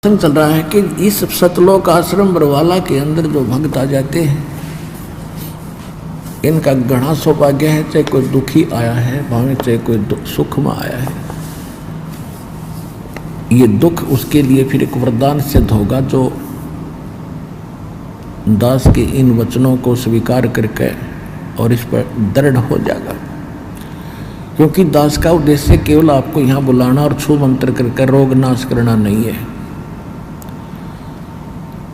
चल रहा है कि इस सतलोक आश्रम बरवाला के अंदर जो भक्त आ जाते हैं, इनका घना सौभाग्य है। चाहे कोई दुखी आया है, भावे चाहे कोई सुख में आया है, ये दुख उसके लिए फिर एक वरदान सिद्ध होगा, जो दास के इन वचनों को स्वीकार करके और इस पर दृढ़ हो जाएगा। क्योंकि दास का उद्देश्य केवल आपको यहाँ बुलाना और छू मंत्र करके रोग नाश करना नहीं है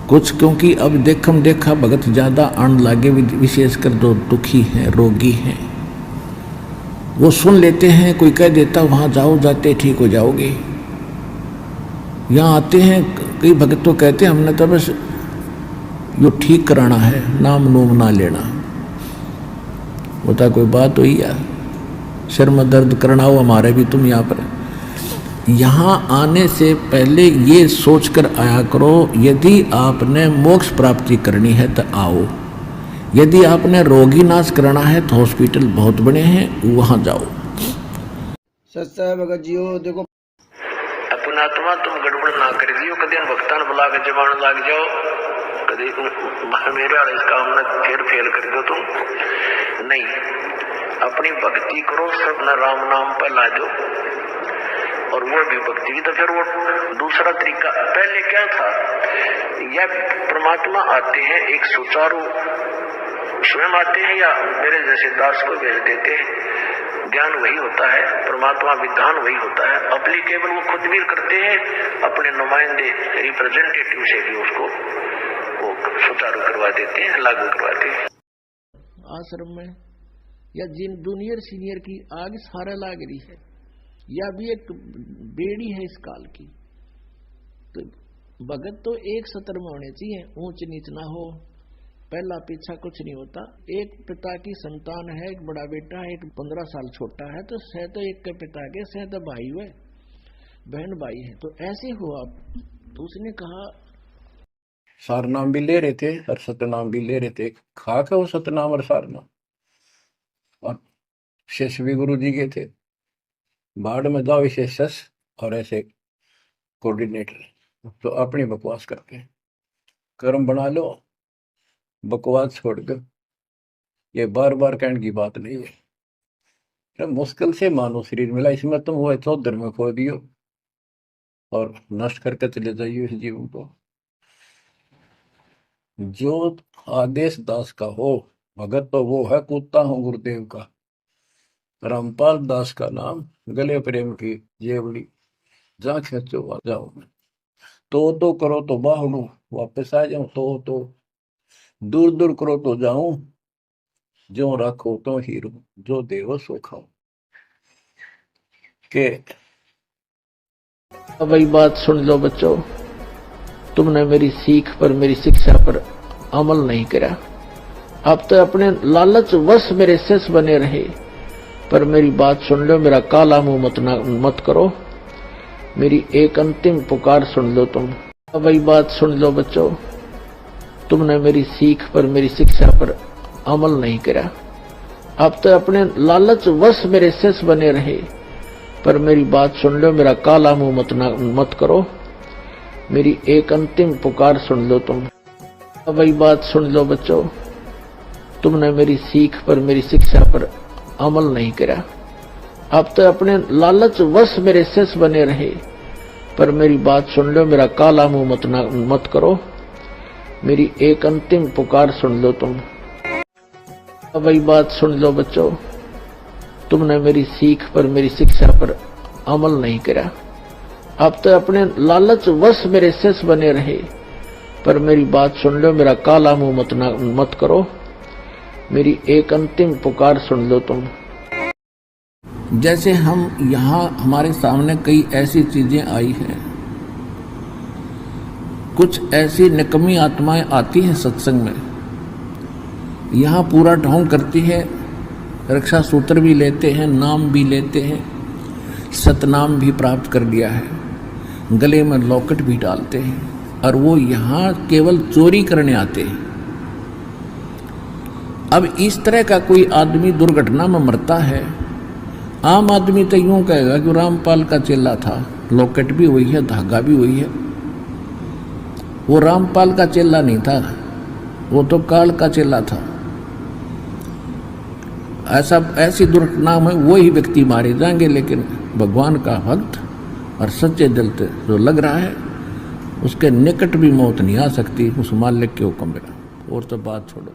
कुछ। क्योंकि अब देखा भगत ज्यादा आन लागे, विशेषकर जो दुखी हैं, रोगी हैं, वो सुन लेते हैं। कोई कह देता वहां जाओ, जाते ठीक हो जाओगे। यहाँ आते हैं कई भगत तो कहते हैं हमने तो बस यो ठीक कराना है, नाम नूम ना लेना। होता कोई बात हुई यार, सिर में दर्द करना हो हमारे भी, तुम यहाँ पर यहाँ आने से पहले ये सोचकर आया करो, यदि आपने मोक्ष प्राप्ति करनी है तो आओ, यदि आपने रोगी नाश कराना है तो हॉस्पिटल बहुत बड़े हैं, वहां जाओ। सच्चा भगत जियो देखो अपना आत्मा तुम गड़बड़ ना कर दियो, कदे भक्तान बुला के जबान लाग जाओ, कदे मेरे वाले इस काम में फिर फेल कर दो तुम नहीं। अपनी भक्ति करो, सब न राम नाम पर ला दो, और वो भी भक्ति। तो फिर वो दूसरा तरीका पहले क्या था, या परमात्मा आते हैं एक सुचारू, स्वयं आते हैं या मेरे जैसे दास को भेज देते हैं। ज्ञान वही होता है, परमात्मा विधान वही होता है, अप्लीकेबल वो खुद भी करते हैं, अपने नुमाइंदे रिप्रेजेंटेटिव से भी उसको वो सुचारू करवा देते हैं, लागू करवाते हैं। आश्रम में या जिन जूनियर सीनियर की आग सारा लाग रही है, या भी एक बेड़ी है इस काल की, तो भगत तो एक सत्र में होने चाहिए, ऊंच नीच ना हो, पहला पीछा कुछ नहीं होता। एक पिता की संतान है, एक बड़ा बेटा है, एक 15 साल छोटा है, तो सह तो एक के पिता के, सह तो भाई हुए, बहन भाई है, तो ऐसे हुआ। तो उसने कहा सारनाम भी ले रहे थे और सतनाम भी ले रहे थे, खा के वो सतनाम और सारनाम, और शिष्य भी गुरु जी के थे। बाढ़ में जाओ विशेष और ऐसे कोऑर्डिनेटर, तो अपनी बकवास करके कर्म बना लो, बकवास छोड़कर। ये बार बार कहने की बात नहीं है, तो मुश्किल से मानो शरीर मिला, इसमें तुम वो तो धर्म खो दियो और नष्ट करके चले जाइए इस जीवन को। जो आदेश दास का हो, भगत तो वो है, कूदता हूँ गुरुदेव का। रामपाल दास का नाम, गले प्रेम की जेवड़ी, जा खींचो जाओ। तो करो तो बाहू, वापस आ जाऊं, तो दूर दूर करो तो जाऊं, जो रखो तो हीरो, जो देवो सो खाओ। के वही बात सुन लो बच्चों, तुमने मेरी सीख पर, मेरी शिक्षा पर अमल नहीं करा। अब तो अपने लालच वश मेरे शिष्य बने रहे, पर मेरी बात सुन लो, मेरा काला मुंह मत करो, मेरी एक अंतिम पुकार सुन लो तुम। वही बात सुन लो बच्चों, तुमने मेरी सीख पर, मेरी शिक्षा पर अमल नहीं करा। अब तो अपने लालच वश मेरे शिष्य बने रहे, पर मेरी बात सुन लो, मेरा काला मुंह मत करो, मेरी एक अंतिम पुकार सुन लो तुम। वही बात सुन लो बच्चों, तुमने मेरी सीख पर, मेरी शिक्षा पर अमल नहीं करा। अब तो अपने लालच वश मेरे शिष्य बने रहे, पर मेरी बात सुन लो, मेरा काला मुंह मत करो, मेरी एक अंतिम पुकार सुन लो तुम। वही बात सुन लो बच्चों, तुमने मेरी सीख पर, मेरी शिक्षा पर अमल नहीं करा। अब तो अपने लालच वश मेरे शिष्य बने रहे, पर मेरी बात सुन लो, मेरा काला मुंह मत करो, मेरी एक अंतिम पुकार सुन लो तुम। जैसे हम यहाँ हमारे सामने कई ऐसी चीजें आई हैं, कुछ ऐसी निकम्मी आत्माएं आती हैं सत्संग में, यहाँ पूरा ढोंग करती है, रक्षा सूत्र भी लेते हैं, नाम भी लेते हैं, सतनाम भी प्राप्त कर लिया है, गले में लॉकेट भी डालते हैं, और वो यहाँ केवल चोरी करने आते हैं। अब इस तरह का कोई आदमी दुर्घटना में मरता है, आम आदमी तो यूं कहेगा कि रामपाल का चेला था, लॉकेट भी वही है, धागा भी वही है, वो रामपाल का चेला नहीं था, वो तो काल का चेला था। ऐसी दुर्घटना में वही व्यक्ति मारे जाएंगे, लेकिन भगवान का भक्त और सच्चे दिल से जो लग रहा है उसके निकट भी मौत नहीं आ सकती उस मालिक के हुक्म बिना। और तो बात छोड़ो।